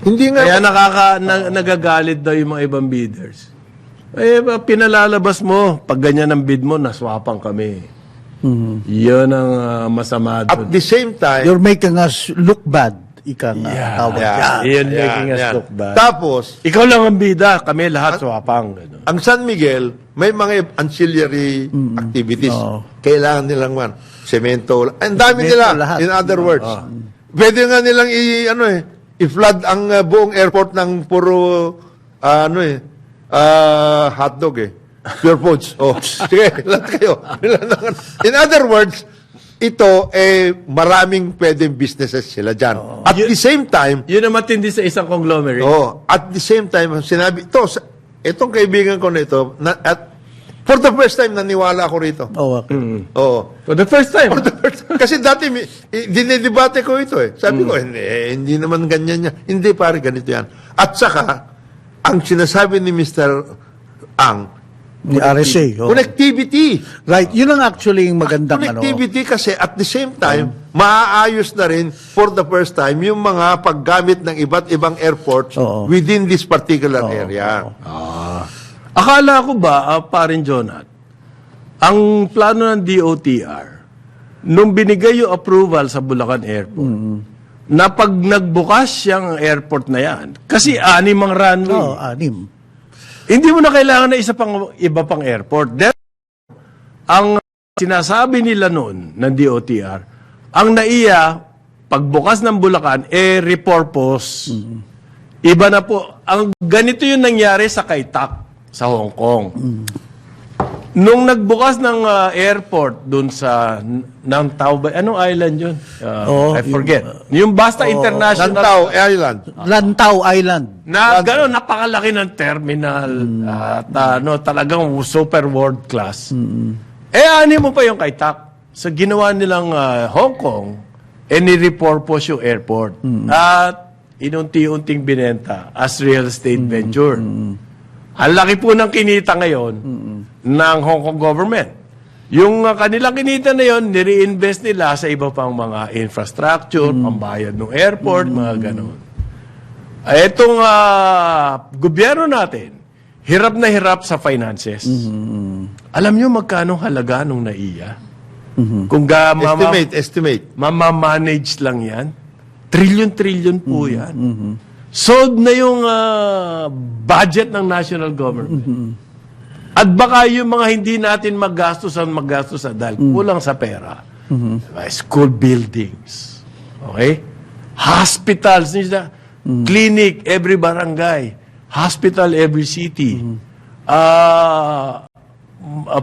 Hindi nga Kaya nagagalit daw yung mga ibang bidders. Pinalalabas mo, pag ganyan ang bid mo, naswapang kami. Yun ang masama at doon. the same time You're making us look bad. Ika nga. Tawag yeah, yan. Yun making us look bad. Tapos Ikaw lang ang bida, kami lahat swapang. Ganun. ang San Miguel may mga ancillary activities. Kailangan nilang semento. Ang dami Semento nila. lahat. In other words, pwede nga nilang i-flood ang buong airport ng puro hotdog Pure foods. Sige, lahat kayo. In other words, ito maraming pwedeng businesses sila dyan. At the same time, Yun ang matindi sa isang conglomerate. at the same time, sinabi, itong kaibigan ko nito, for the first time, naniwala ako rito. Okay. For the first time. Kasi dati, dinedebate ko ito Sabi ko, hindi naman ganyan niya. Hindi, pare, ganito yan. At saka, ang sinasabi ni Mr. Ang, Ni RSA. connectivity. Right. Yun ang actually yung magandang Connectivity kasi at the same time, maaayos na rin for the first time yung mga paggamit ng iba't ibang airports within this particular area. Akala ko ba, Parin Jonat, ang plano ng DOTR, nung binigay yung approval sa Bulacan Airport, na pag nagbukas yung airport na yan, kasi 6 ang runway. anim. Hindi mo na kailangan na iba pang airport. Ang sinasabi nila noon ng DOTR, ang NAIA, pagbukas ng Bulacan, repurpose. Iba na po. Ang ganito yung nangyari sa Kai-Tak sa Hong Kong. Nung nagbukas ng airport doon sa Nang Tao ba? Anong island yun? I forget. Yung Basta International. Lantau Island. Lantau Island. Na gano'n, napakalaki ng terminal at talagang super world class. Ani mo pa yung Kai-Tak. So ginawa nilang Hong Kong, ni-repurpose yung airport. At inunti-unting binenta as real estate venture. Ang laki po ng kinita ngayon ng Hong Kong government. Yung kanilang kinita na yon, nire-invest nila sa iba pang mga infrastructure, pambayad ng airport, mga gano'n. Itong gobyerno natin, hirap na hirap sa finances. Alam nyo magkano halaga nung NAIA? Kung Estimate. mamamanage lang yan, trillion po yan. Sold na yung budget ng national government. At baka yung mga hindi natin maggastos dahil kulang sa pera. School buildings. Okay? Hospitals, clinic, every barangay. hospital every city, a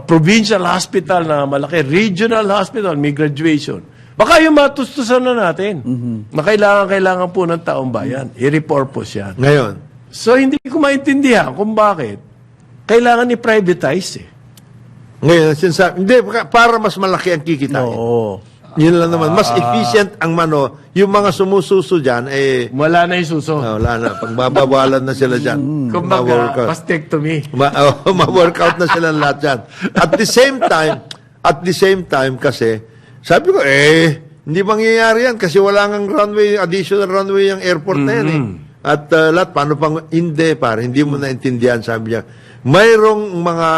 provincial hospital na malaki, regional hospital, may graduation. Baka yung matustusan na natin na kailangan po ng taong bayan. I-repurpose yan. Ngayon, So, hindi ko maintindihan kung bakit kailangan i-privatize eh. ngayon, sinasabi, hindi, para mas malaki ang kikitain. Oo. Yun lang naman. Mas efficient ang yung mga sumususo dyan, Wala na yung suso. wala na. Pagbabawalan na sila dyan. Kumbaga, Ma-workout. mastectomy. Ma-workout na sila lahat dyan. At the same time kasi, sabi ko, hindi mangyayari yan kasi wala ngang runway, additional runway yung airport na yan At lahat, paano pang, hindi mo naintindihan, sabi niya. Mayroong mga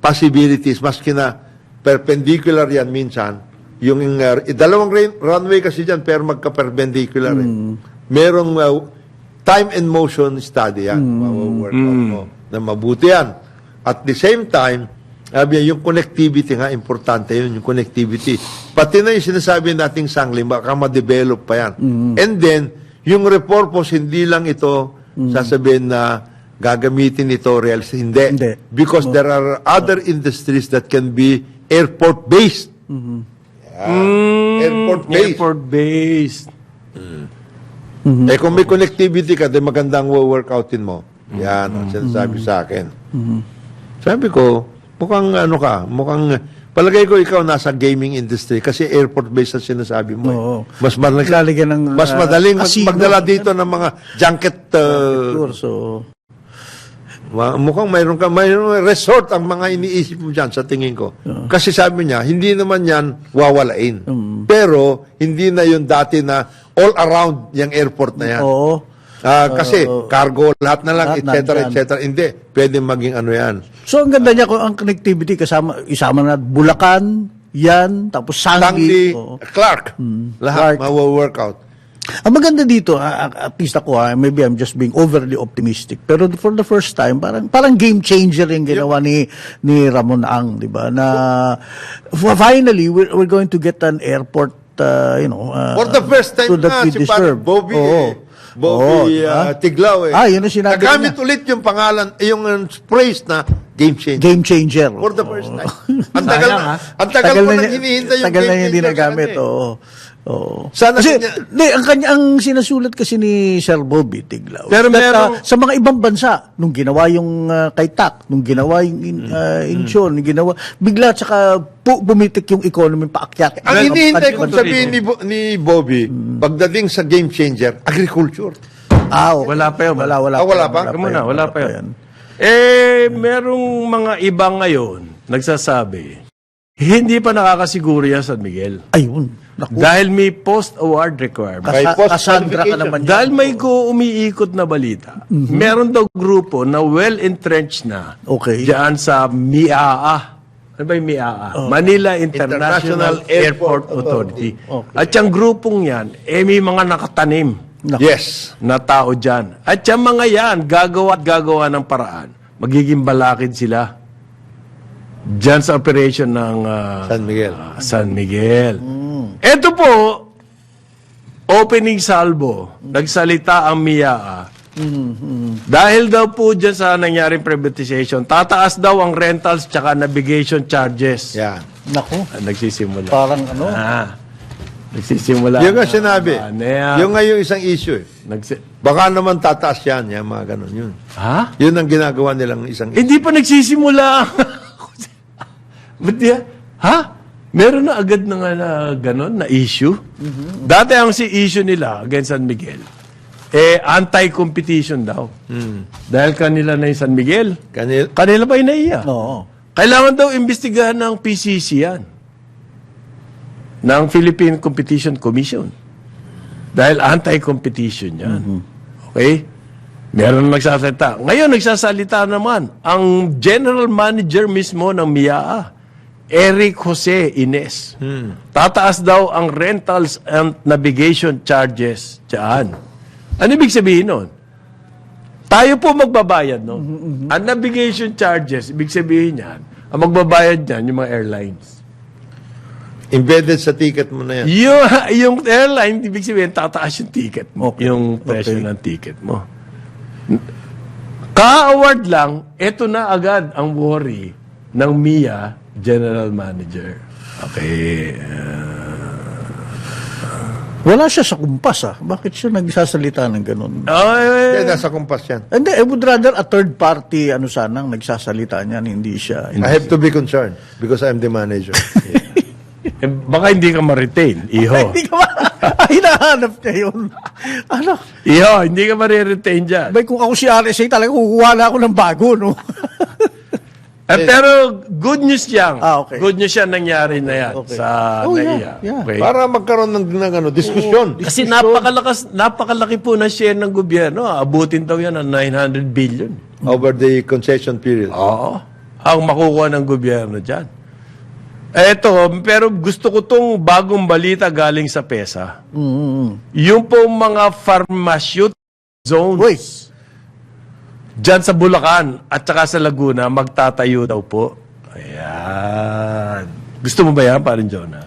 possibilities, maski na perpendicular yan minsan, yung dalawang runway kasi dyan, pero magka-perpendicular Merong time and motion study yan. Workout mo na mabuti yan. At the same time, sabi niya, yung connectivity nga, importante yun, yung connectivity. Pati na yung sinasabi nating sangling, baka ma-develop pa yan. And then, yung repurpose, hindi lang ito sasabihin na gagamitin ito real. Hindi. Because there are other industries that can be airport-based. Airport-based. Airport-based. Kung may connectivity ka, then magandang workoutin mo. Yan, ang sinasabi sa akin. Sabi ko, mukhang palagay ko ikaw nasa gaming industry kasi airport-based ang sinasabi mo. Oo. Mas madaling, Lalagyan ng, mas madaling casino. magdala dito ng mga junket. So, Mukhang mayroong resort ang mga iniisip mo dyan sa tingin ko. Kasi sabi niya, hindi naman yan wawalain. Pero, hindi na yung dati na all around yung airport na yan. oo. Kasi cargo, lahat na lang, Lahat etc. nandyan. etc. Hindi, pwede maging ano yan. So, ang ganda niya kung ang connectivity isama na Bulacan, yan, tapos Sangli, Sangli. Oo. Clark, lahat Clark. mawa-workout. Ang maganda dito, at least ako, maybe I'm just being overly optimistic, pero for the first time, parang game changer yung ginawa ni Ramon Ang, di ba? Na finally, we're going to get an airport, For the first time that nga, we si parang deserve. Bobby, Oo. Bobby Oo, Tiglao. yun ang sinabi Nagamit niya. ulit yung pangalan, yung phrase na game changer. Game changer. For the first time. Ang Sayang, tagal ko nang hinihintay yung tagal game na niya changer sa ginagamit, kanya, oo. Oo. Sana Kasi, kanya- ang sinasulat kasi ni Sir Bobby Tiglao, Pero that, merong- sa mga ibang bansa, nung ginawa yung kay TAC, nung ginawa yung Incheon, nung ginawa, bigla tsaka bumitik yung economy paakyat. Ang hinihintay kong Kanto sabihin ni Bobby, pagdating sa game changer, agriculture. Okay. Wala pa yun. Wala Wala pa? Wala pa yun. Merong mga iba ngayon nagsasabi, hindi pa nakakasiguro yan San Miguel. Ayun. Naku. Dahil may post-award requirement. May Cassandra ka post-qualification. naman yan. Dahil may umiikot na balita, meron daw grupo na well-entrenched na Okay. diyan sa MIAA. Ano ba yung MIAA? Manila International Airport Authority. Okay. At yung grupong yan, may mga nakatanim Naku. Yes. na tao dyan. At yung mga yan, gagawa ng paraan. Magiging balakid sila dyan sa operation ng San Miguel. San Miguel. Ito po, opening salvo, nagsalita ang MIAA. Dahil daw po dyan sa nangyaring privatization, tataas daw ang rentals tsaka navigation charges. Yan. Naku. Nagsisimula. Parang ano? Nagsisimula. Yung nga sinabi. Yan. Yung nga yung isang issue. Baka naman tataas yan. Yan, mga ganun yun. Ha? Yun ang ginagawa nilang isang Hindi pa nagsisimula. Ba't yan? Ha? Meron na agad na nga na gano'n, na issue. Dati ang issue nila against San Miguel, anti-competition daw. Dahil kanila na yung San Miguel. Kanila pa yung naiya. Oo. Kailangan daw imbestigahan ng PCC yan. Ng Philippine Competition Commission. Dahil anti-competition yan. Okay? Meron nagsasalita. Ngayon, nagsasalita naman ang general manager mismo ng MIAA, Eric Jose Ines. Tataas daw ang rentals and navigation charges dyan. Ano ibig sabihin nun? Tayo po magbabayad, no? Ang navigation charges, ibig sabihin yan, ang magbabayad niyan, yung mga airlines. embedded sa ticket mo na yan. Yung airline, ibig sabihin, tataas yung ticket mo. Okay. Yung presyo Okay. ng ticket mo. Ka-award lang, eto na agad ang worry ng MIA General Manager. Okay. Wala siya sa kumpas, Bakit siya nagsasalita ng ganun? Yan, nasa kumpas yan. Hindi, I would rather a third party, sanang nagsasalita niyan, hindi siya. I have to be concerned because I'm the manager. Baka hindi ka ma-retain, iho. Hindi ka ba? Hinahanap niya yun. Iho, hindi ka ma-retain dyan. Bay, kung ako si RSA, talaga kukuha na ako ng bago, no? Pero good news yan. Okay. Good news yan nangyari na yan Okay. sa Oh, NAIA. yeah. Okay? Para magkaroon ng diskusyon. Kasi napakalaki po na share ng gobyerno. Abutin daw yan ng 900 billion. Over the concession period. Oo. Ang makukuha ng gobyerno dyan. Eto, pero gusto ko tong bagong balita galing sa PESA. Yung po mga pharmaceutical zones Uy. dyan sa Bulacan at saka sa Laguna, magtatayo daw po. Ayan. Gusto mo ba yan, parin Jonah?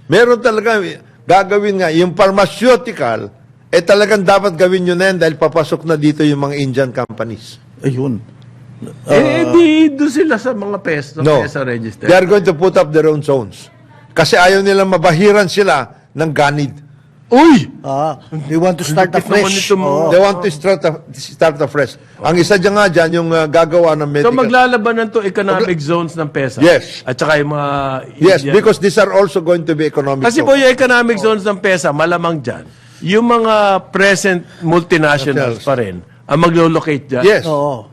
Meron talaga gagawin nga. Yung pharmaceutical, talagang dapat gawin yun na yan dahil papasok na dito yung mga Indian companies. Ayun. Di doon sila sa mga PESA register. They are going to put up their own zones. Kasi ayaw nilang mabahiran sila ng ganid. Uy! They want to start Lupit naman afresh. ito, mga- They want to start afresh. Ang isa dyan nga dyan, yung gagawa ng So medical. maglalabanan to economic zones ng PESA? Yes. At saka yung mga Yes, Indian- because these are also going to be economic Kasi zones. po yung economic zones ng PESA, malamang dyan, yung mga present multinationals pa rin, ang maglo-locate dyan. Yes. Oo.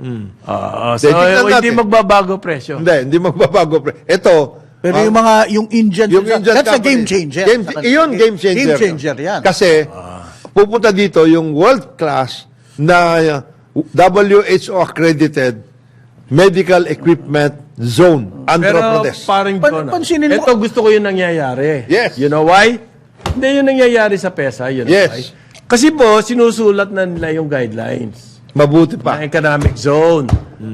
So, Tingnan hindi natin. magbabago presyo. Hindi magbabago. Ito, Pero yung Indian, yung Indian that's a game company. changer. Iyon, game changer. Game changer yan. Kasi, pupunta dito yung world-class na WHO accredited medical equipment zone, Andhra Pero Pradesh. parang Jonah, pansinin mo- ito gusto ko yung nangyayari. Yes. You know why? Hindi yung nangyayari sa PESA. You know Yes. why? Kasi po, sinusulat na nila yung guidelines Mabuti pa. ng economic zone.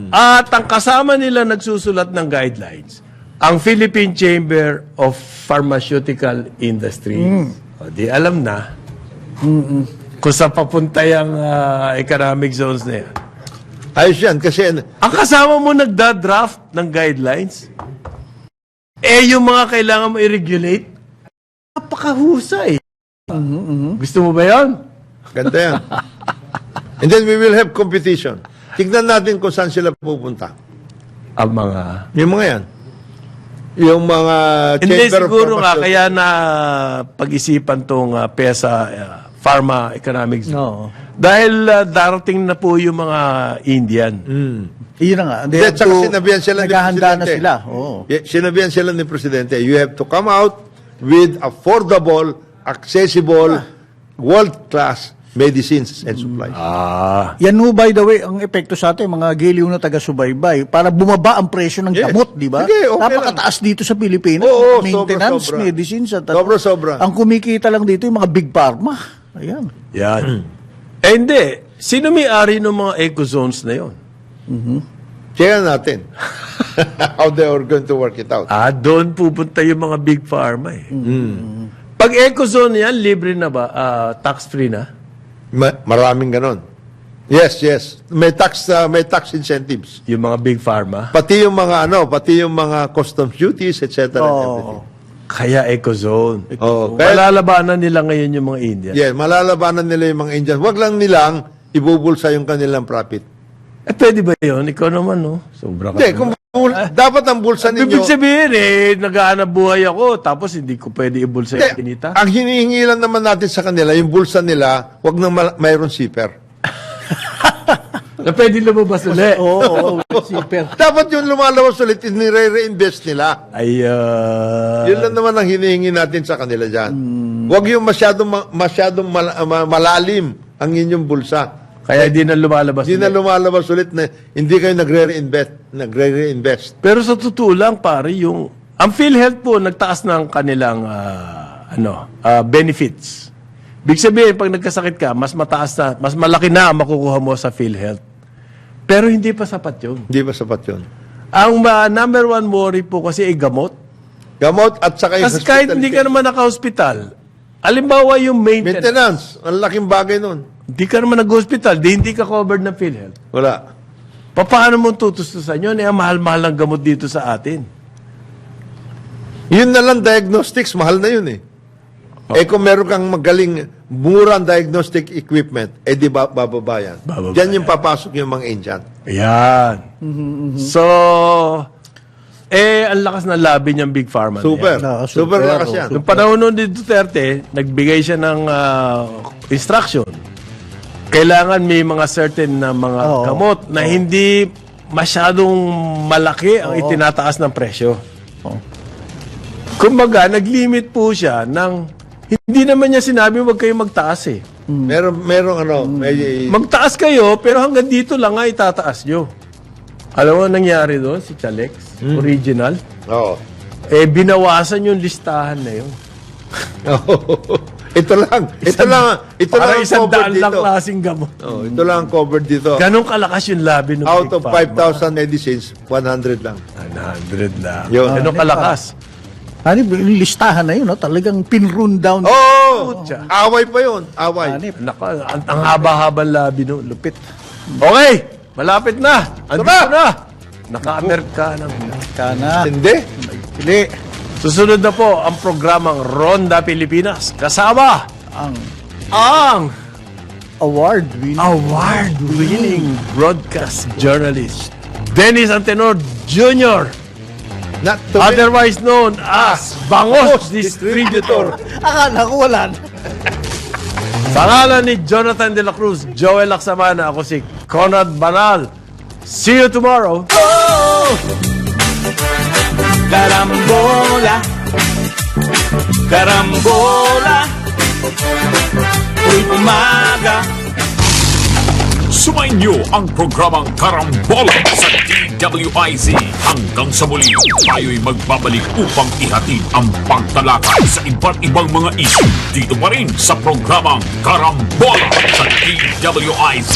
At ang kasama nila nagsusulat ng guidelines, ang Philippine Chamber of Pharmaceutical Industries. O, di alam na kung saan papunta yung economic zones na yan. Ayos yan. Kasi, Ang kasama mo nagda-draft ng guidelines, yung mga kailangan mo i-regulate, napakahusay. Gusto mo ba yan? ganda yan. And then we will have competition. Tignan natin kung saan sila pupunta. Ang mga... Yung mga yan. Yung mga Hindi, Chamber of siguro nga, Pharmaceutical- kaya na pag-isipan tong PESA, Pharma Economic Zone. Oo. Dahil darating na po yung mga Indian. Iyon na nga. They Hindi, have tsaka to- sinabihan sila ni naghahanda na Presidente. sila. Oo. Sinabihan sila ni Presidente, you have to come out with affordable, accessible, world-class medicines and supplies. Yan ho, by the way, ang epekto sa atin, mga giliw na taga-subaybay, para bumaba ang presyo ng Yes. gamot, di ba? Sige, okay Napakataas dito sa Pilipinas. Oo, Maintenance, sobra-sobra. medicines. At Sobra-sobra. Ang kumikita lang dito yung mga big pharma. Ayan. Yan. Hindi. Sino may-ari ng mga eco zones na yon? Kaya natin how they are going to work it out. Doon pupunta yung mga big pharma eh. Pag eco-zone yan, libre na ba? Tax-free na? Maraming ganon. Yes, yes. May tax incentives. Yung mga big pharma? Pati yung mga customs duties, etc. and everything. Kaya eco-zone. Kaya, Malalabanan nila ngayon yung mga Indian. yeah, malalabanan nila yung mga Indians. Wag lang nilang ibubulsa yung kanilang profit. Pwede ba yun? Ikaw naman, no? Sobra ka. Hindi, dapat ang bulsa ninyo. Ibig sabihin, nag-aanap buhay ako, tapos hindi ko pwede ibulsa yung Hindi, kinita. ang hinihingi lang naman natin sa kanila, yung bulsa nila, wag nang mayroon zipper. Na pwede lumabas ulit. Oo, super. Dapat yung lumalabas ulit, nire-reinvest nila. Yun lang naman ang hinihingi natin sa kanila dyan. Huwag yung masyadong malalim ang inyong bulsa. Kaya hindi na lumalabas Hindi na ulit. lumalabas ulit na hindi kayo nagre-reinvest. Pero sa totoo lang, pare, ang PhilHealth po, nagtaas ng kanilang benefits. Big sabihin, pag nagkasakit ka, mas malaki na ang makukuha mo sa PhilHealth. Pero hindi pa sapat yun. Hindi ba sapat yun? Ang number one worry po kasi ay gamot. Gamot at saka yung Kasi kahit hindi ka naman naka-hospital, alimbawa yung maintenance. Maintenance. Ang laking bagay nun. Hindi ka naman nag-hospital, hindi ka covered ng PhilHealth. Wala. Paano mo tutustusan yun? Ang mahal-mahal ng gamot dito sa atin. Yun na lang, diagnostics, mahal na yun eh. Kung meron kang magaling, murang diagnostic equipment, di bababa yan. Bababa Diyan yung papasok yung mga ancient. Ayan. So, ang lakas ng labi niyang Big Pharma. na Super. yan. No, Super super. lakas yan. Noong panahon nun ni Duterte, nagbigay siya ng instruction. Kailangan may mga certain na mga Oo. gamot na hindi masyadong malaki ang itinataas ng presyo. Kumbaga, nag-limit po siya ng hindi naman niya sinabi huwag kayo magtaas eh. Merong ano, may, Magtaas kayo, pero hanggang dito lang nga itataas nyo. Alam mo ang nangyari doon, si Chalex, original? oo. Binawasan yung listahan na yun. Ito lang Para ang isang covered daan lang dito. klaseng gamot. Oh, ito lang ang covered dito. Ganong kalakas yung labi ng Out Big of Pharma. 5,000 medicines, 100 lang. 100 na. Yun. Ganong kalakas. Hani, yung listahan na yun, no? Talagang pin-run down. Oh! Putya. Away pa yun. Away. Hanip. Naka, ang haba-habang labi no, lupit. Okay, malapit na. Andito Tara! na. Naka-Amerika ng Kana. Hindi. Pili. Susunod na po ang programang Ronda Pilipinas. Kasama Ang ang award-winning. award-winning broadcast journalist, Dennis Antenor Jr., Not to be- otherwise known as Bangos Distributor. Akala ko wala na. Pangalan ni Jonathan De La Cruz, Joel Laksamana, ako si Conrad Banal. See you tomorrow. Carambola, carambola, tuwing umaga. Sumainyo ang programang Karambola sa DWIZ. Hanggang sa muli, tayo'y magbabalik upang ihatid ang pagtalakay sa iba't ibang mga issue dito pa rin sa programang Karambola sa DWIZ.